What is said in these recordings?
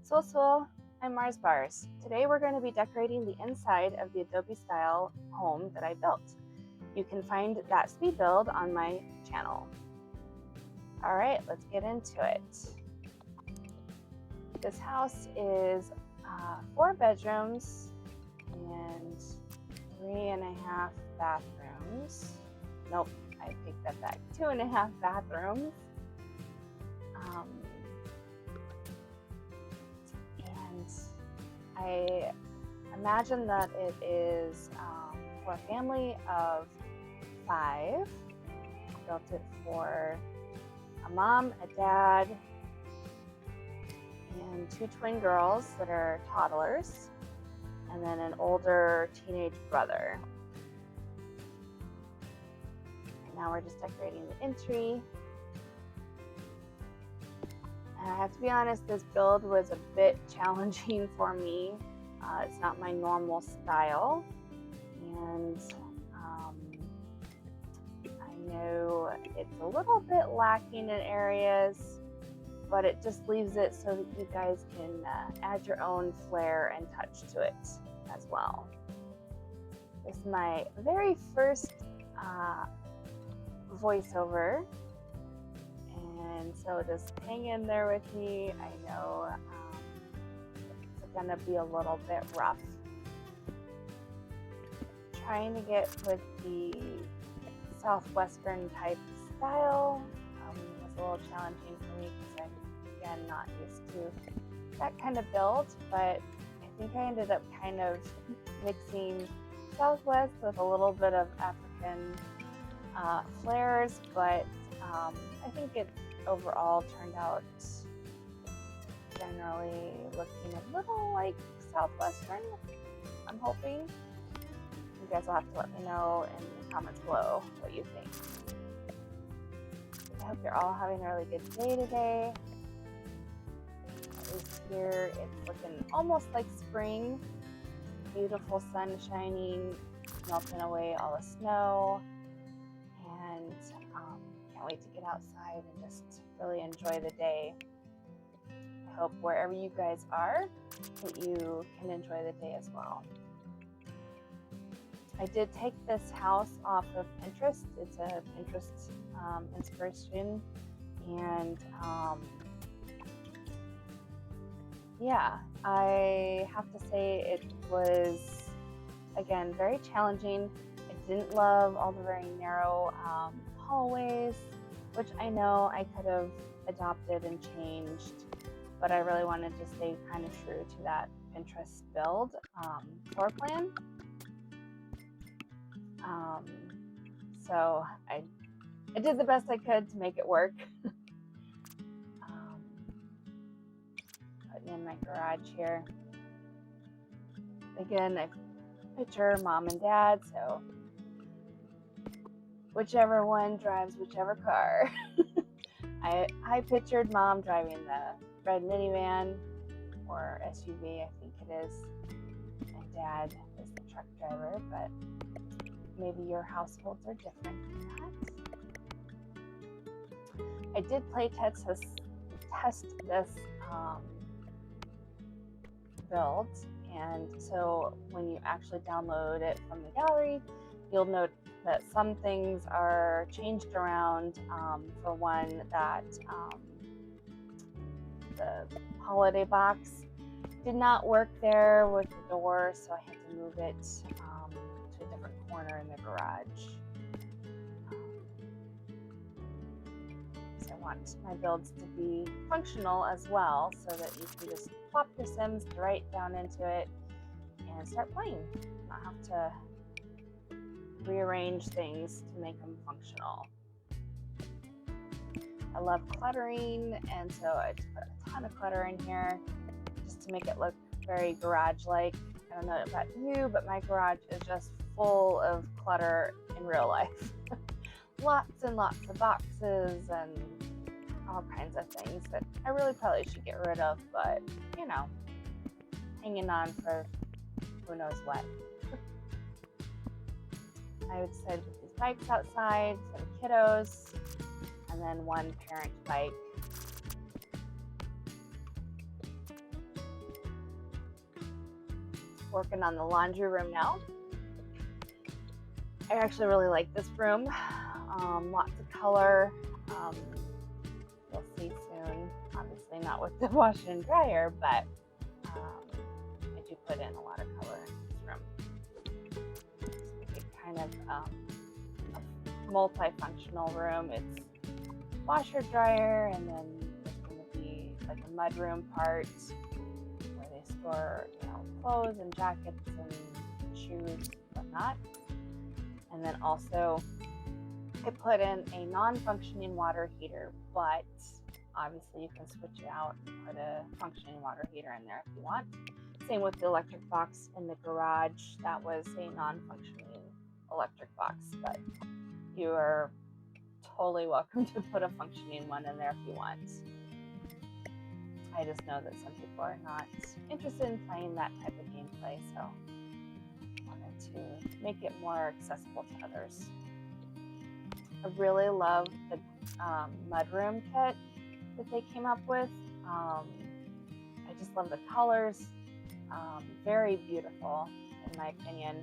Sul Sul, I'm Mars Bars. Today we're going to be decorating the inside of the Adobe-style home that I built. You can find that speed build on my channel. All right, let's get into it. This house is 4 bedrooms and 3.5 bathrooms. Nope, I take that back. 2.5 bathrooms. And I imagine that it is for a family of 5. Built it for a mom, a dad, and 2 twin girls that are toddlers, and then an older teenage brother. And now we're just decorating the entry. And I have to be honest, this build was a bit challenging for me. It's not my normal style, and I know it's a little bit lacking in areas, but it just leaves it so that you guys can add your own flair and touch to it as well. This is my very first voiceover, and so just hang in there with me. I know it's gonna be a little bit rough. Trying to get with the southwestern type style was a little challenging for me because I'm, again, not used to that kind of build, but I think I ended up kind of mixing Southwest with a little bit of African flares, but I think it overall turned out generally looking a little like Southwestern, I'm hoping. You guys will have to let me know in the comments below what you think. I hope you're all having a really good day today. At least here it's looking almost like spring. Beautiful sun shining, melting away all the snow, and can't wait to get outside and just really enjoy the day. I hope wherever you guys are that you can enjoy the day as well. I did take this house off of Pinterest. It's a Pinterest inspiration, and yeah, I have to say it was, again, very challenging. I didn't love all the very narrow hallways, which I know I could have adopted and changed, but I really wanted to stay kind of true to that Pinterest build floor plan. So I did the best I could to make it work. Putting in my garage here. Again, I picture mom and dad, so whichever one drives whichever car. I pictured mom driving the red minivan or SUV, I think it is, and dad is the truck driver, but maybe your households are different than that. I did play test this build, and so when you actually download it from the gallery, you'll note that some things are changed around. For one, that the holiday box did not work there with the door, so I had to move it to a different corner in the garage. So I want my builds to be functional as well, so that you can just plop your Sims right down into it and start playing. Not have to rearrange things to make them functional. I love cluttering, and so I just put a ton of clutter in here just to make it look very garage-like. I don't know about you, but my garage is just full of clutter in real life. Lots and lots of boxes and all kinds of things that I really probably should get rid of, but you know, hanging on for who knows what. I decided to put these bikes outside for the kiddos, and then one parent bike working on the laundry room now. I actually really like this room. Lots of color. You'll see soon. Obviously not with the washer and dryer, but I do put in a lot of color in this room. Just make it kind of a multifunctional room. It's washer dryer, and then there's going to be like a mudroom part where they store, clothes and jackets and shoes, whatnot. And then also I put in a non-functioning water heater, but obviously you can switch it out and put a functioning water heater in there if you want. Same with the electric box in the garage. That was a non-functioning electric box, but you are totally welcome to put a functioning one in there if you want. I just know that some people are not interested in playing that type of gameplay, so I wanted to make it more accessible to others. I really love the mudroom kit that they came up with. I just love the colors. Very beautiful, in my opinion.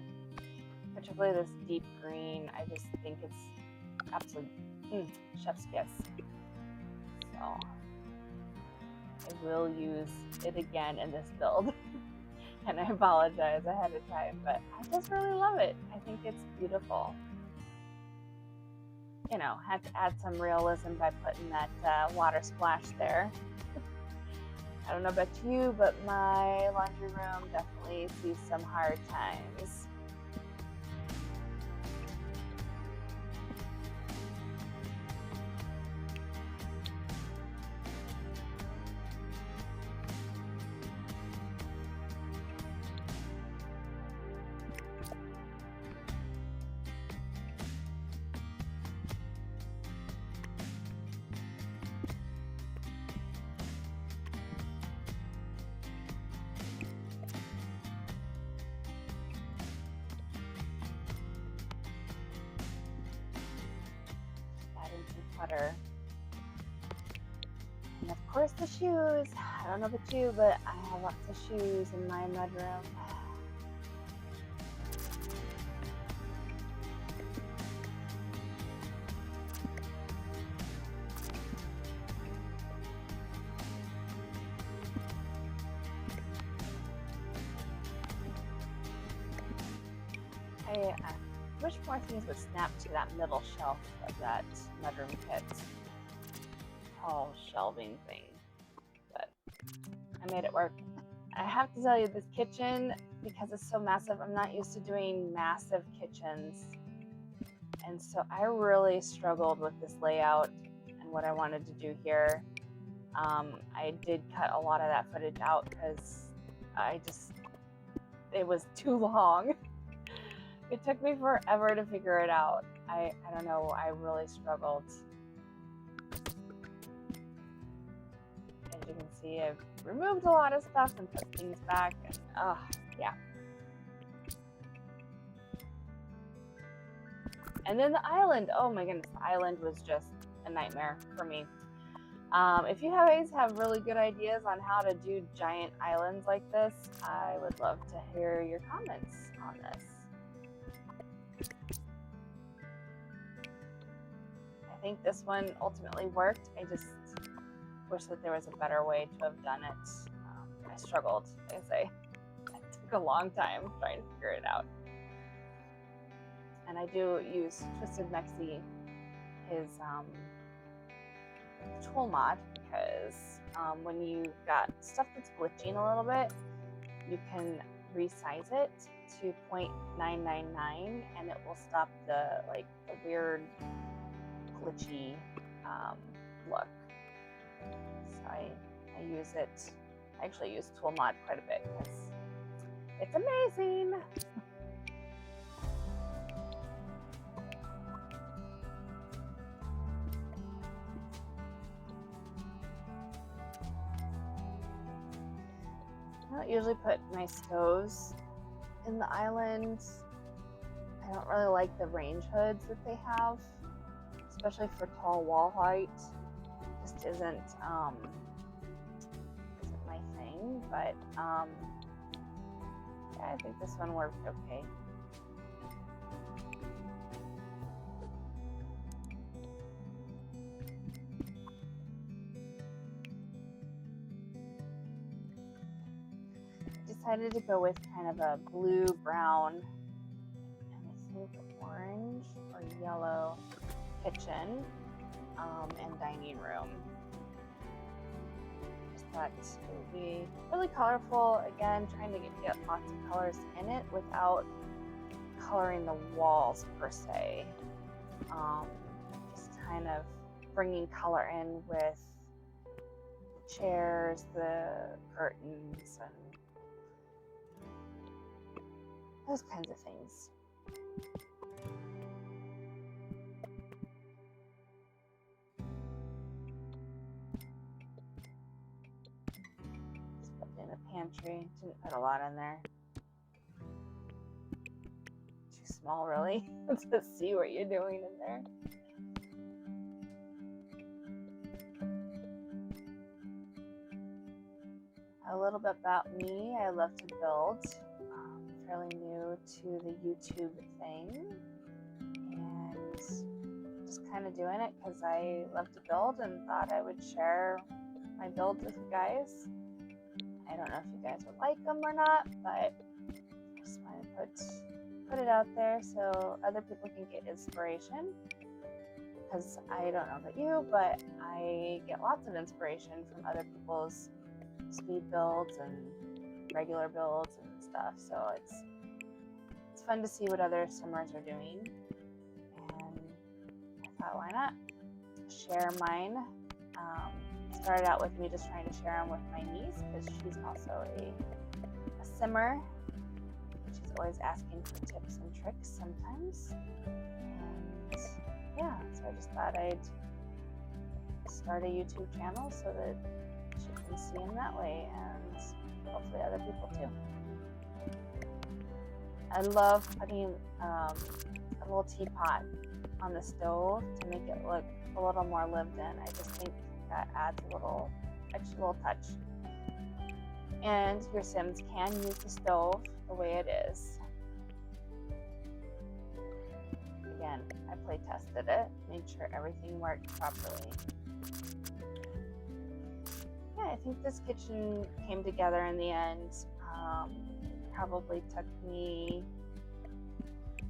Particularly this deep green. I just think it's absolute chef's kiss. So I will use it again in this build. And I apologize ahead of time, but I just really love it. I think it's beautiful. Had to add some realism by putting that water splash there. I don't know about you, but my laundry room definitely sees some hard times. Putter. And of course the shoes. I don't know about you, but I have lots of shoes in my mudroom. I wish more things would snap to that middle shelf of that mudroom kit. Tall shelving thing. But I made it work. I have to tell you, this kitchen, because it's so massive, I'm not used to doing massive kitchens. And so I really struggled with this layout and what I wanted to do here. I did cut a lot of that footage out because it was too long. It took me forever to figure it out. I don't know, I really struggled. As you can see, I've removed a lot of stuff and put things back, and yeah. And then the island, oh my goodness, the island was just a nightmare for me. If you guys have really good ideas on how to do giant islands like this, I would love to hear your comments on this. I think this one ultimately worked. I just wish that there was a better way to have done it. I struggled, like I say. It took a long time trying to figure it out. And I do use Twisted Mexi, his tool mod, because when you got stuff that's glitching a little bit, you can resize it to 0.999 and it will stop the weird glitchy look. So I use it. I actually use tool mod quite a bit because it's amazing. I don't usually put my stoves in the island. I don't really like the range hoods that they have, especially for tall wall height. Just isn't my thing. But Yeah, I think this one worked okay. Decided to go with kind of a blue brown and I think orange or yellow kitchen and dining room. Just thought it would be really colorful. Again, trying to get lots of colors in it without coloring the walls per se. Just kind of bringing color in with the chairs, the curtains, and those kinds of things. Just put in the pantry. Didn't put a lot in there. Too small, really, to see what you're doing in there. A little bit about me. I love to build. Fairly new to the YouTube thing and just kind of doing it because I love to build and thought I would share my builds with you guys. I don't know if you guys would like them or not, but I just want to put it out there so other people can get inspiration, because I don't know about you, but I get lots of inspiration from other people's speed builds and regular builds and stuff, so it's fun to see what other simmers are doing, and I thought, why not share mine. Started out with me just trying to share them with my niece because she's also a simmer. She's always asking for tips and tricks sometimes, and yeah, so I just thought I'd start a YouTube channel so that she can see them that way, and hopefully other people too. I love putting a little teapot on the stove to make it look a little more lived in. I just think that adds a little extra little touch. And your Sims can use the stove the way it is. Again, I play tested it, made sure everything worked properly. Yeah, I think this kitchen came together in the end. Probably took me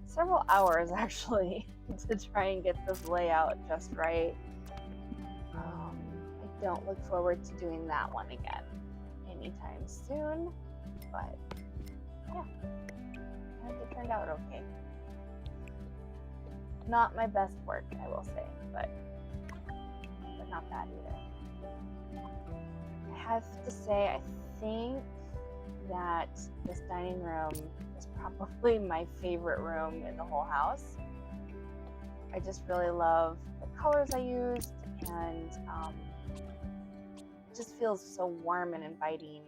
several hours actually to try and get this layout just right. I don't look forward to doing that one again anytime soon, but yeah, I think it turned out okay. Not my best work, I will say, but not bad either. I have to say, I think that this dining room is probably my favorite room in the whole house. I just really love the colors I used, and it just feels so warm and inviting.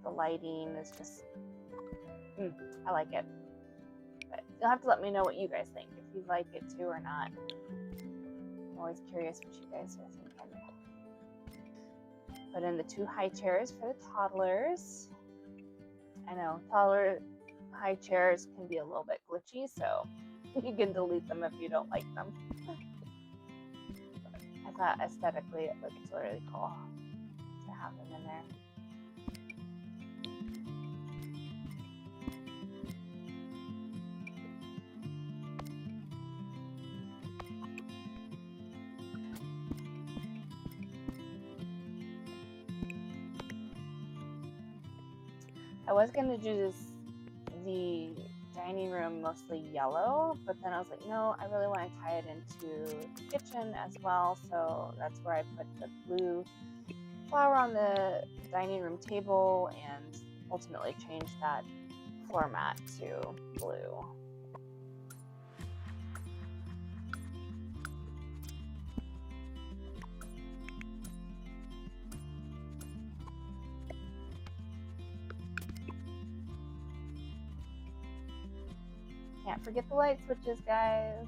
The lighting is just, I like it. But you'll have to let me know what you guys think, if you like it too or not. I'm always curious what you guys are thinking. Put in the 2 high chairs for the toddlers. I know toddler high chairs can be a little bit glitchy, so you can delete them if you don't like them. But I thought aesthetically it looks really cool to have them in there. I was gonna do the dining room mostly yellow, but then I was like, no, I really want to tie it into the kitchen as well, so that's where I put the blue flower on the dining room table and ultimately changed that floor mat to blue. Can't forget the light switches, guys.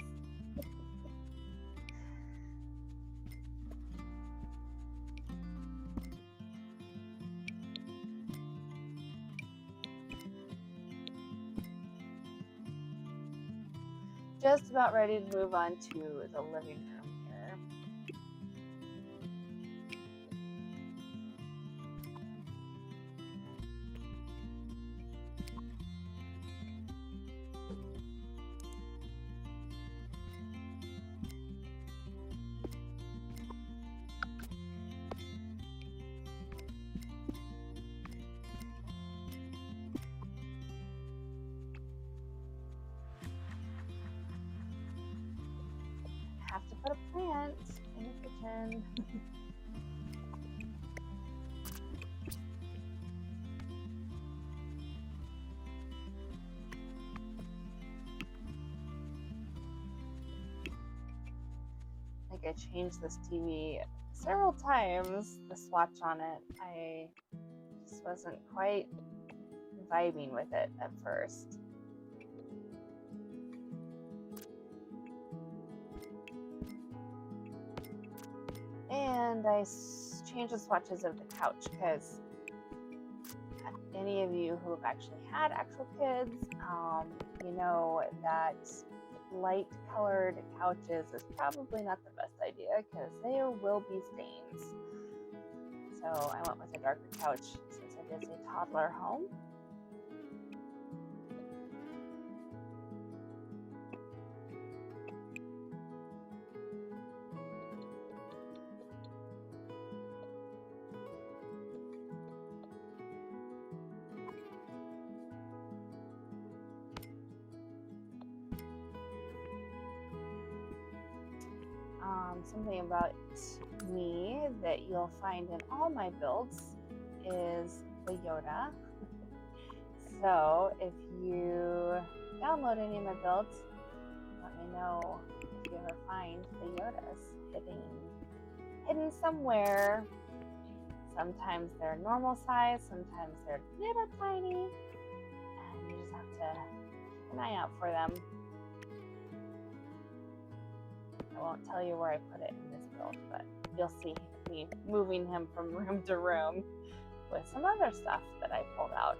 just about ready to move on to the living room here. Have to put a plant in the kitchen. Like I changed this TV several times, the swatch on it. I just wasn't quite vibing with it at first. And I changed the swatches of the couch because any of you who have actually had actual kids, you know that light colored couches is probably not the best idea because there will be stains. So I went with a darker couch since it is a toddler home. Something about me that you'll find in all my builds is the Yoda. So if you download any of my builds, let me know if you ever find the Yodas hidden somewhere. Sometimes they're normal size, sometimes they're little tiny, and you just have to keep an eye out for them. I won't tell you where I put it in this build, but you'll see me moving him from room to room with some other stuff that I pulled out.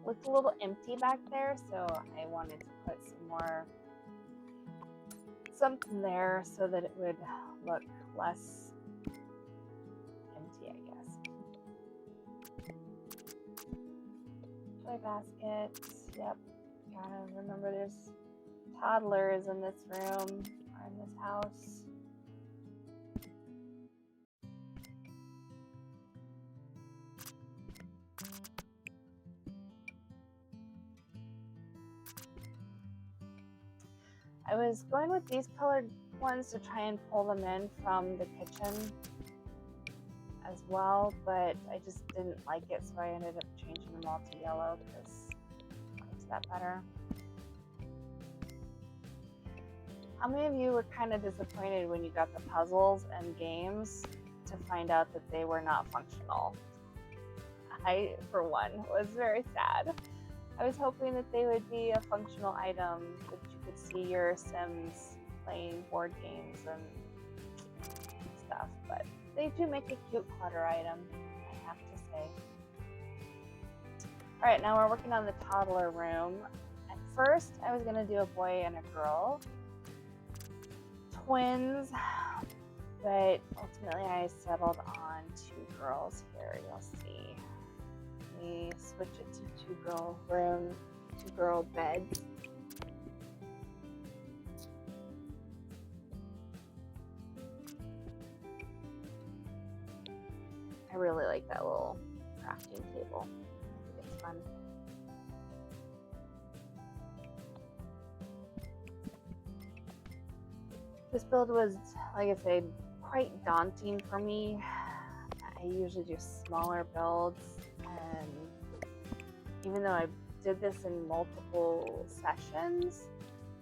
Looked a little empty back there, so I wanted to put something there so that it would look less empty, I guess. Toy baskets, yep. Gotta remember there's toddlers in this room or in this house. I was going with these colored ones to try and pull them in from the kitchen as well, but I just didn't like it, so I ended up changing them all to yellow because I liked that better. How many of you were kind of disappointed when you got the puzzles and games to find out that they were not functional? I, for one, was very sad. I was hoping that they would be a functional item, that you could see your Sims playing board games and stuff, but they do make a cute clutter item, I have to say. All right, now we're working on the toddler room. At first, I was gonna do a boy and a girl, twins, but ultimately I settled on 2 girls here, you'll see. We switch it to 2 girl beds. I really like that little crafting table. I think it's fun. This build was, like I said, quite daunting for me. I usually do smaller builds, and even though I did this in multiple sessions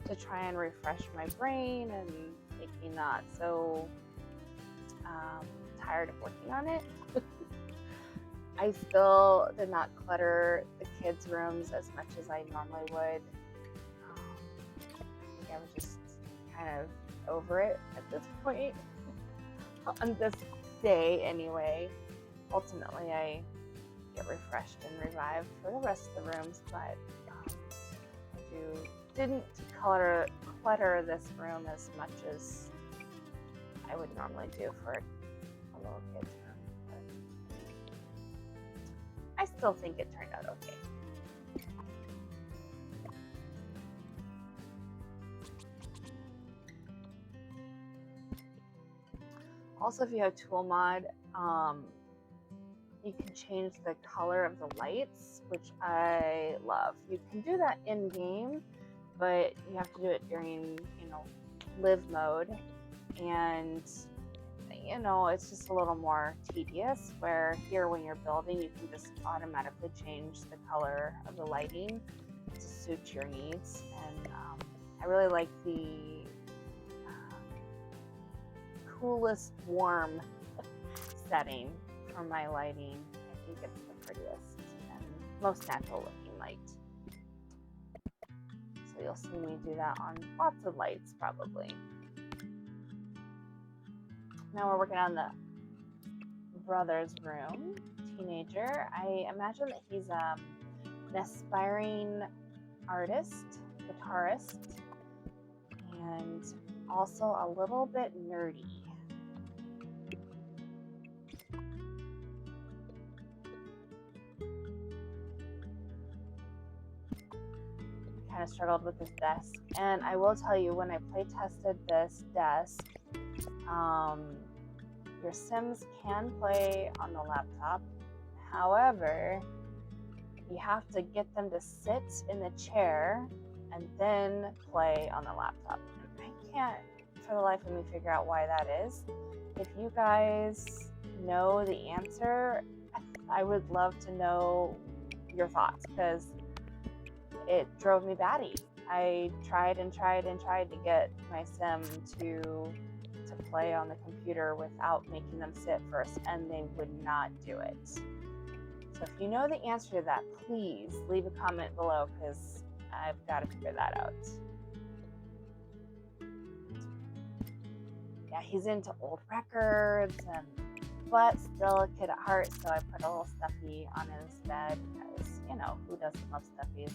to try and refresh my brain and make me not so tired of working on it, I still did not clutter the kids' rooms as much as I normally would. I think I was just kind of over it at this point. On this day, anyway. Ultimately, I get refreshed and revived for the rest of the rooms, but I didn't clutter this room as much as I would normally do for a little kid's room. But I still think it turned out okay. Also, if you have Tool Mod, you can change the color of the lights, which I love. You can do that in game, but you have to do it during, live mode, and it's just a little more tedious. Where here, when you're building, you can just automatically change the color of the lighting to suit your needs, and I really like the coolest warm setting for my lighting. I think it's the prettiest and most natural looking light. So you'll see me do that on lots of lights probably. Now we're working on the brother's room, teenager. I imagine that he's an aspiring artist, guitarist, and also a little bit nerdy. Kind of struggled with this desk, and I will tell you, when I play tested this desk, your Sims can play on the laptop. However, you have to get them to sit in the chair and then play on the laptop. And I can't for the life of me figure out why that is. If you guys know the answer, I would love to know your thoughts, because it drove me batty. I tried to get my Sim to play on the computer without making them sit first, and they would not do it. So if you know the answer to that, please leave a comment below, because I've got to figure that out. Yeah, he's into old records, but still a kid at heart, so I put a little stuffy on his bed, because, who doesn't love stuffies?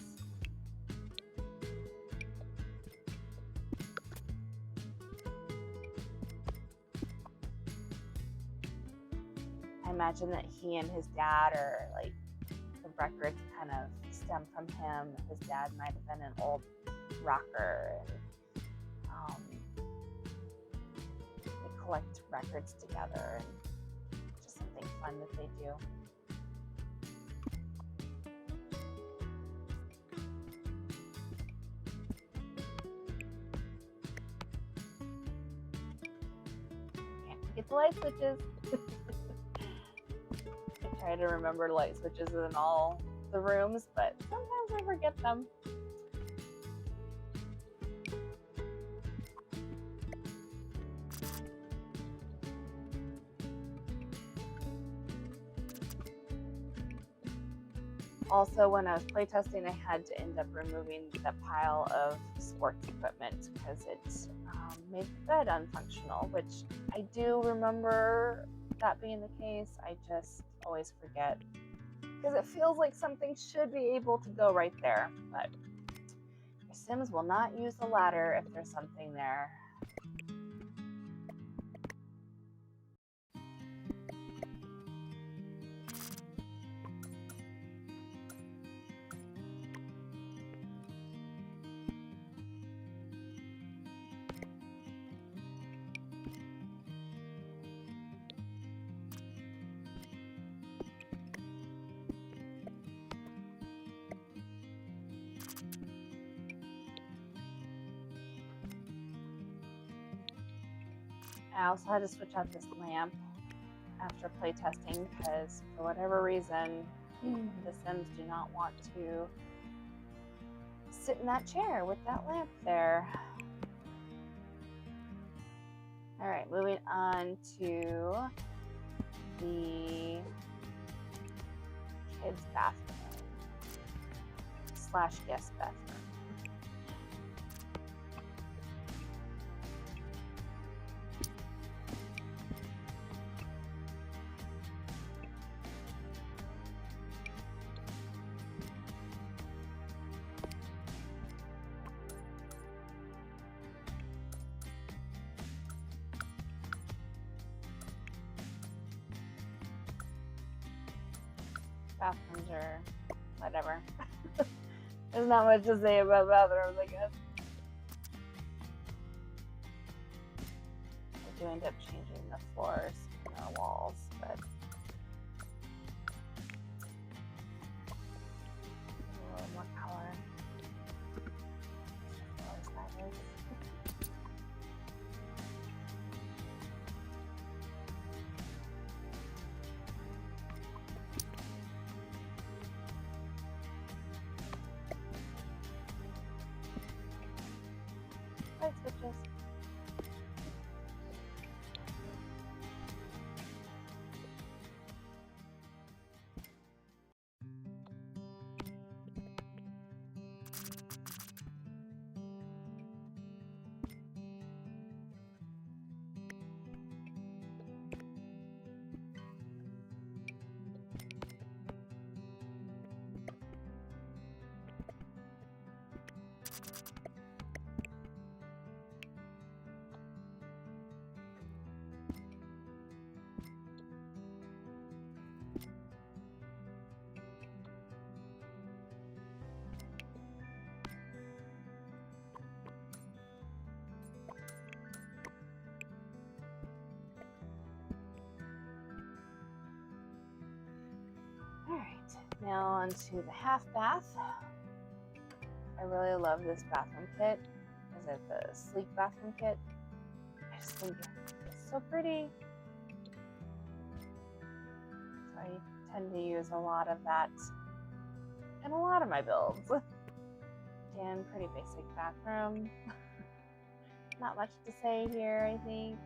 I imagine that he and his dad are like, the records kind of stem from him. His dad might have been an old rocker, and they collect records together, and just something fun that they do. Can't forget the light switches. I try to remember light switches in all the rooms, but sometimes I forget them. Also, when I was playtesting, I had to end up removing the pile of sports equipment because it made the bed unfunctional, which I do remember that being the case. I just always forget, because it feels like something should be able to go right there, but your Sims will not use the ladder if there's something there. I also had to switch out this lamp. after playtesting because for whatever reason, the Sims do not want to sit in that chair with that lamp there. All right, moving on to the kids' bathroom / guest bathroom. Bathrooms are whatever. There's not much to say about bathrooms, I guess. I do end up changing the floors and our walls, but a little more color. Light switches. Alright, now onto the half bath. I really love this bathroom kit. Is it the sleek bathroom kit? I just think it's so pretty. So I tend to use a lot of that in a lot of my builds. Again, pretty basic bathroom. Not much to say here, I think.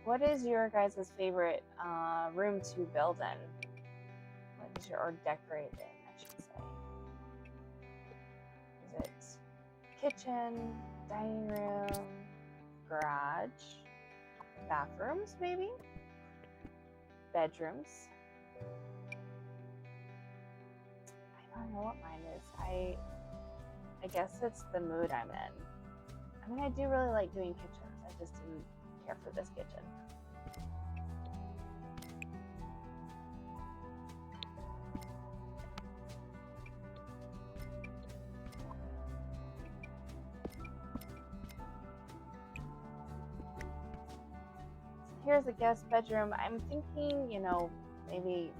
What is your guys' favorite room to build in? What is your, or decorate in, I should say? Is it kitchen, dining room, garage, bathrooms maybe? Bedrooms? I don't know what mine is. I guess it's the mood I'm in. I mean, I do really like doing kitchens. I just didn't care for this kitchen. Here's a guest bedroom. I'm thinking, you know, maybe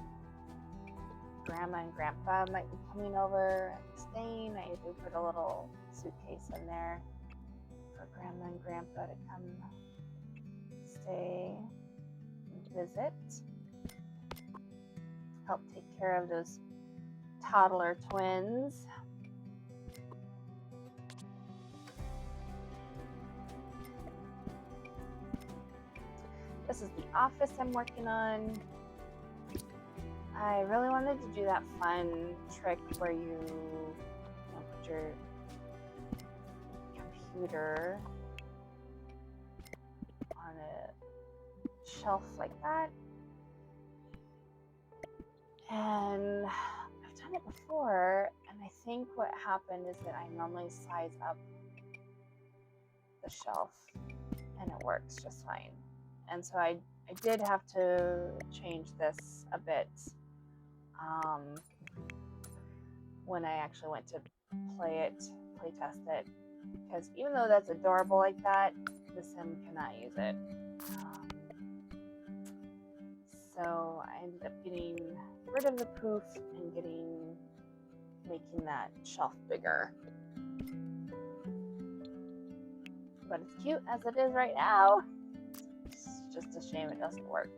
Grandma and Grandpa might be coming over and staying. I usually put a little suitcase in there for Grandma and Grandpa to come stay and visit. Help take care of those toddler twins. This is the office I'm working on. I really wanted to do that fun trick where you put your computer on a shelf like that. And I've done it before, and I think what happened is that I normally size up the shelf and it works just fine. And so I did have to change this a bit when I actually went to play test it, because even though that's adorable like that, the Sim cannot use it. So I ended up getting rid of the poof and making that shelf bigger. but it's cute as it is right now. It's just a shame it doesn't work.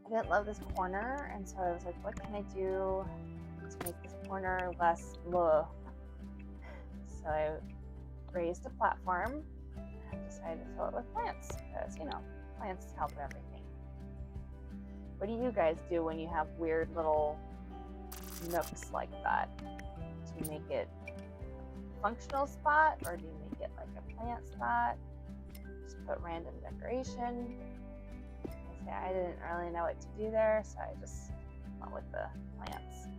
I didn't love this corner, and so I was like, what can I do to make this corner less low? So I raised a platform and decided to fill it with plants because, you know, plants help everything. What do you guys do when you have weird little nooks like that? Do you make it a functional spot, or do you make it like a plant spot? Just put random decoration. I didn't really know what to do there, so I just went with the plants.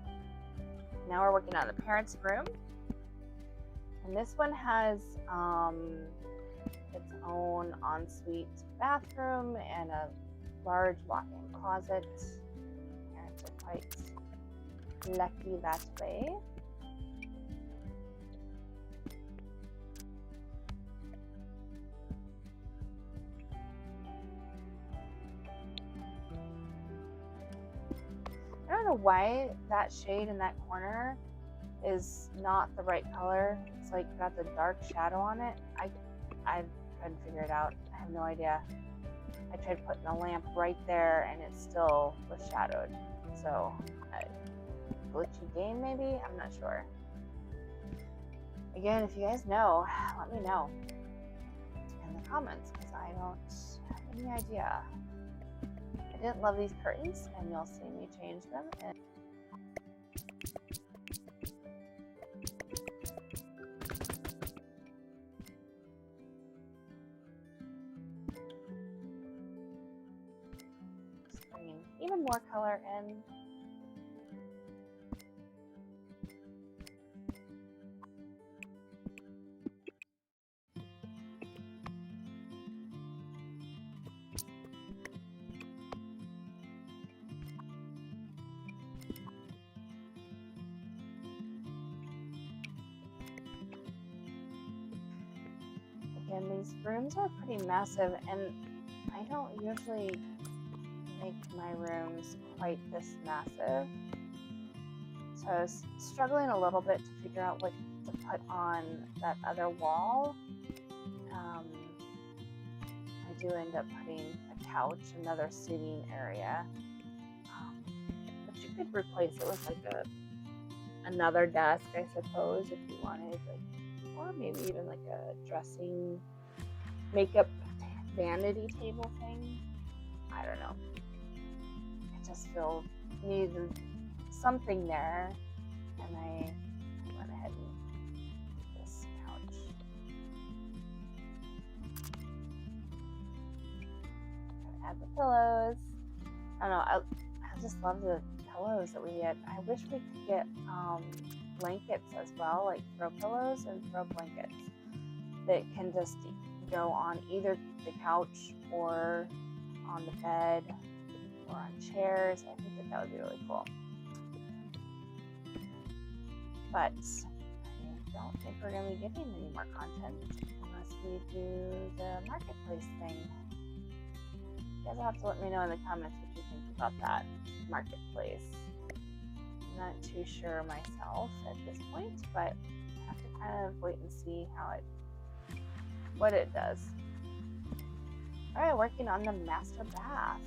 Now we're working on the parents' room, and this one has its own ensuite bathroom and a large walk-in closet. Parents are quite lucky that way. I don't know why that shade in that corner is not the right color. It's like got the dark shadow on it. I couldn't figure it out. I have no idea. I tried putting a lamp right there and it still was shadowed. So, glitchy game maybe? I'm not sure. Again, if you guys know, let me know in the comments because I don't have any idea. I didn't love these curtains, and you'll see me change them. Just bringing even more color in. Again, these rooms are pretty massive, and I don't usually make my rooms quite this massive. So I was struggling a little bit to figure out what to put on that other wall. I do end up putting a couch, another seating area, but you could replace it with like another desk, I suppose, if you wanted, like, or maybe even like a dressing, makeup, vanity table thing. I don't know. I just feel needed something there, and I went ahead and did this couch. Add the pillows. I don't know. I just love the pillows that we get. I wish we could get blankets as well, like throw pillows and throw blankets that can just go on either the couch or on the bed or on chairs. I think that would be really cool. But I don't think we're going to be getting any more content unless we do the marketplace thing. You guys will have to let me know in the comments what you think about that marketplace. I'm not too sure myself at this point, but I have to kind of wait and see what it does. All right, working on the master bath.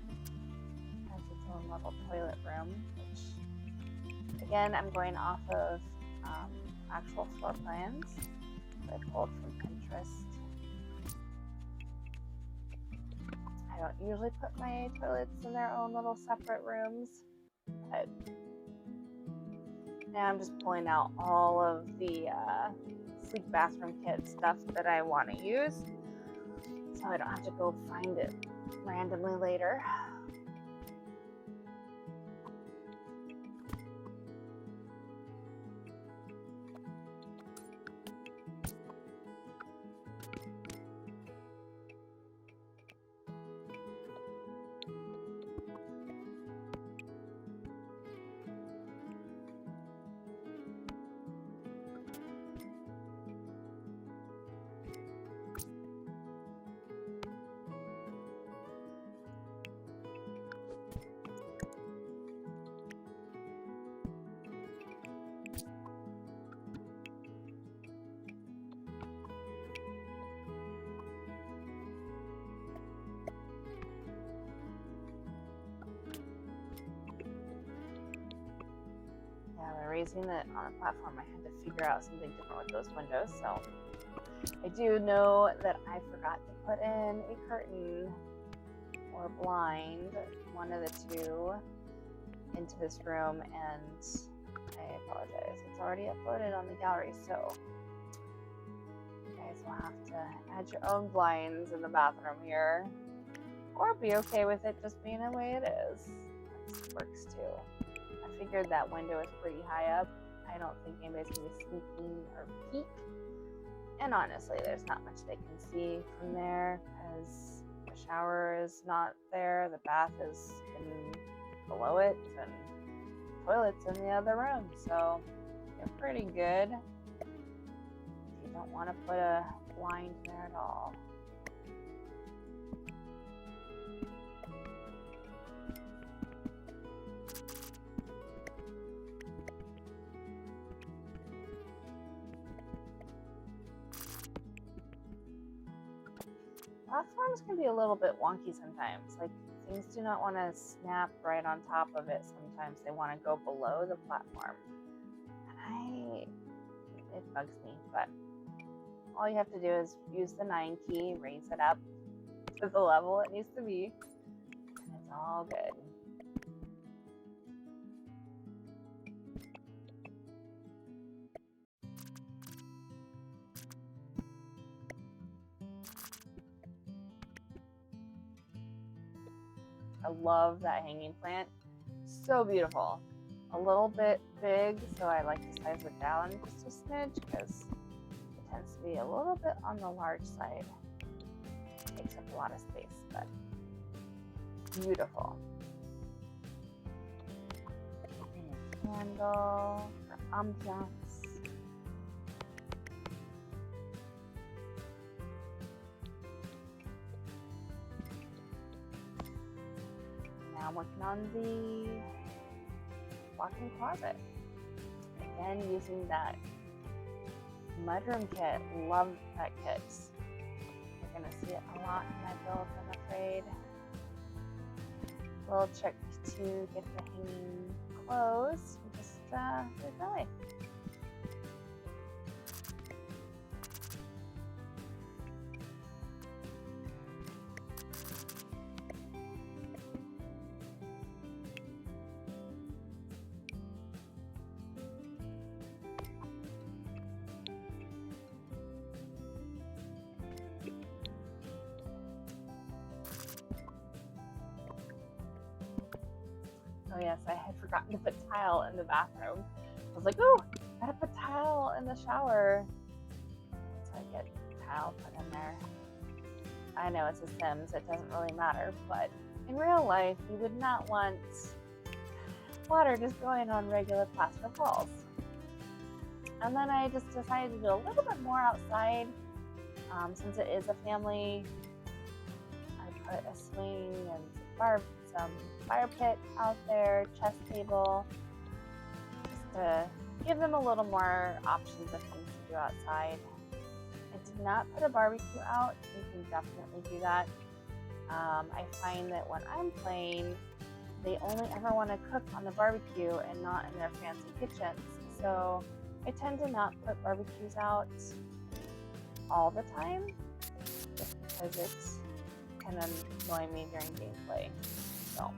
It has its own little toilet room, which again, I'm going off of actual floor plans that I pulled from Pinterest. I don't usually put my toilets in their own little separate rooms, but now I'm just pulling out all of the sleek bathroom kit stuff that I want to use, so I don't have to go find it randomly later. raising it on a platform, I had to figure out something different with those windows. So I do know that I forgot to put in a curtain or blind, one of the two, into this room, and I apologize. It's already uploaded on the gallery, so you guys will have to add your own blinds in the bathroom here, or be okay with it just being the way it is. That works too. I figured that window is pretty high up. I don't think anybody's gonna be sneaking or peek. And honestly, there's not much they can see from there because the shower is not there, the bath is below it, and the toilet's in the other room. So you're pretty good. You don't want to put a blind there at all. Platforms can be a little bit wonky sometimes. Like, things do not want to snap right on top of it. Sometimes they want to go below the platform. And it bugs me, but all you have to do is use the 9 key, raise it up to the level it needs to be, and it's all good. I love that hanging plant. So beautiful. A little bit big, so I like to size it down just a smidge because it tends to be a little bit on the large side. It takes up a lot of space, but beautiful. And a candle for ambiance. Now I'm working on the walk-in closet. Again, using that mudroom kit. Love that kit. You're gonna see it a lot in my build, I'm afraid. Little trick to get the hanging closed. Just do it that way. Oh yes, I had forgotten to put tile in the bathroom. I was like, oh, gotta put tile in the shower. So I get tile put in there. I know it's a Sims, it doesn't really matter, but in real life, you would not want water just going on regular plaster walls. And then I just decided to do a little bit more outside. Since it is a family, I put a swing and some fire pit out there, chess table, just to give them a little more options of things to do outside. I did not put a barbecue out. You can definitely do that. I find that when I'm playing, they only ever want to cook on the barbecue and not in their fancy kitchens. So I tend to not put barbecues out all the time, just because it's kind of annoy me during gameplay. So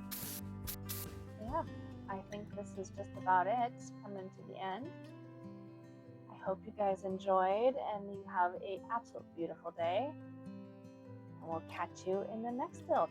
yeah, I think this is just about it. Coming to the end. I hope you guys enjoyed and you have an absolute beautiful day. And we'll catch you in the next build.